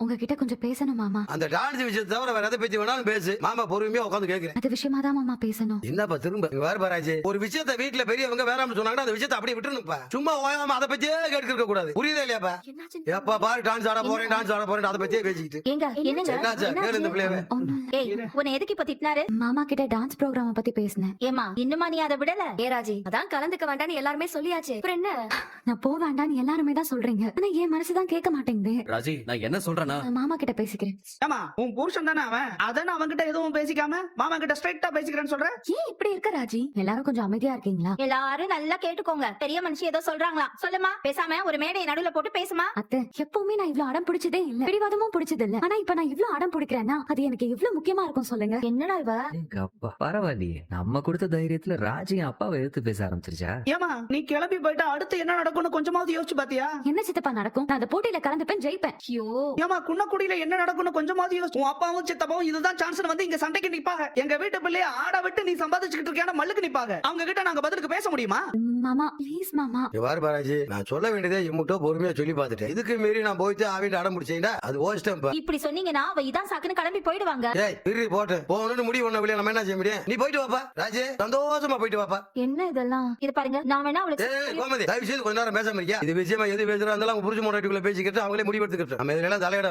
உங்ககிட்ட கொஞ்சம் பேசணும் மாமா. அந்த டான்ஸ் விஷயத்தை தவிர வேற எதை பத்தி வேணாலும் பேசு. மாமா பொறுமையா உட்காந்து கேக்குறேன். அது விஷயமா தான் மாமா பேசணும். என்னப்பா திரும்ப வேற பாராஜி, ஒரு விஷயத்த வீட்டுல பெரியவங்க வேறாம சொன்னாங்கன்னா அந்த விஷயத்தை அப்படியே விட்டுருணுப்பா. சும்மா ஓயாம அதை பத்தியே கேட்க கூடாது. புரியுதா இல்லையாப்பா? எப்ப பாரு டான்ஸ் ஆட போறேன் டான்ஸ் ஆட போறேன் அதை பத்தியே பேசிக்கிட்டு. என்னாச்சு? கேளு இந்த பிள்ளைய. ஏய், உன்னை எதுக்கு இப்ப திட்டினாரு? மாமா கிட்ட டான்ஸ் ப்ரோக்ராம பத்தி பேசினேன். ஏமா இன்னுமா நீ அதை விடல? ராஜி அதான் கலந்துக்க வேண்டாம்னு எல்லாருமே சொல்லியாச்சு. அப்புறம் என்ன? நான் போக வேண்டாம்னு எல்லாருமே தான் சொல்றீங்க. ஆனா என் மனசுதான் கேட்க மாட்டேங்குது. ராஜி நான் என்ன சொல்றேன்னா, நான் மாமா கிட்ட பேசிக்கிறேன். ஆமா, உன் புருஷன் தானே அவன். அதான அவன்கிட்ட எதுவும் பேசிக்காம மாமா கிட்ட ஸ்ட்ரைட்டா பேசிக்கிறேன்னு சொல்ற? ஏன் இப்படி இருக்க ராஜி? எல்லாரும் கொஞ்சம் அமைதியா இருக்கீங்களா? எல்லாரும் நல்லா கேட்டுக்கோங்க. பெரிய மனுஷி ஏதோ சொல்றாங்களா? சொல்லுமா, பேசாம ஒரு மேடையை நடுவுல போட்டு பேசுமா. அத்தை, எப்பவுமே நான் இவ்ளோ அடம் பிடிச்சதே இல்ல, பிடிவாதமும் பிடிச்சது இல்ல. ஆனா இப்ப நான் இவ்ளோ அடம் பிடிக்கிறேன்னா அது எனக்கு எவ்வளவு முக்கியமா இருக்கும் சொல்லுங்க. என்னடா இவ? எங்க அப்பா பரவாயில்லையே, நம்ம கொடுத்த தைரியத்துல ராஜி என் அப்பாவை எதிர்த்து பேச ஆரம்பிச்சிருச்சா? ஏமா நீ கிளம்பி போயிட்டா அடுத்து என்ன நடக்கும்னு கொஞ்சமாவது யோசிச்சு பாத்தியா? என்ன சித்தப்பா நடக்கும்? நான் அந்த போட்டியில கலந்துப்பேன், ஜெயிப்பேன். ஐயோ, ஏமா குன்னக்குடியில என்ன நடக்கும்னு கொஞ்சமாவது யோசிச்சு. உன் அப்பாவும் சித்தப்பாவும் இதுதான் சான்ஸ் வந்து இங்க சண்டைக்கு நிப்பாங்க. எங்க வீட்டு பிள்ளைய ஆட விட்டு நீ சம்பாதிச்சுக்கிட்டு இருக்கியான மல்லுக்கு நிப்பாங்க. அவங்க கிட்ட நாங்க பதிலுக்கு பேச முடியுமா? மாமா ப்ளீஸ் மாமா. வேற பாராஜி, நான் சொல்ல வேண்டியதே இம்முட்டோ பொறுமையா சொல்லி பார்த்துட்டேன். இதுக்கு மீறி நான் போயிட்டு ஆவிட்டு அடம் முடிச்சேன்டா அது ஓஸ்டம். இப்படி சொன்னீங்கன்னா அவ இதான் சாக்குன்னு கிளம்பி போயிடுவாங்க. ஏய் இரு போட்டு போகணும்னு முடிவு பண்ண வெளியே நம்ம என்ன செய்ய முடியும்? நீ போயிட்டு வாப்பா ராஜே, சந்தோஷமா போயிட்டு வாப்பா. என்ன இதெல்லாம்? இது பாருங்க, நான் வேணா அவளுக்கு ஏய் கோமதி, தயவு செய்து கொஞ்ச நேரம் பேசாம இருக்கியா? இது விஷயமா எது பேசுறா இருந்தாலும் அவங்க புரிஞ்சு முன்னாடிக்குள்ள பேசிக்கிட்டு அவங்களே முடிவெடுத்துக்கிட்டு நம்ம இதெல்லாம் தலையிட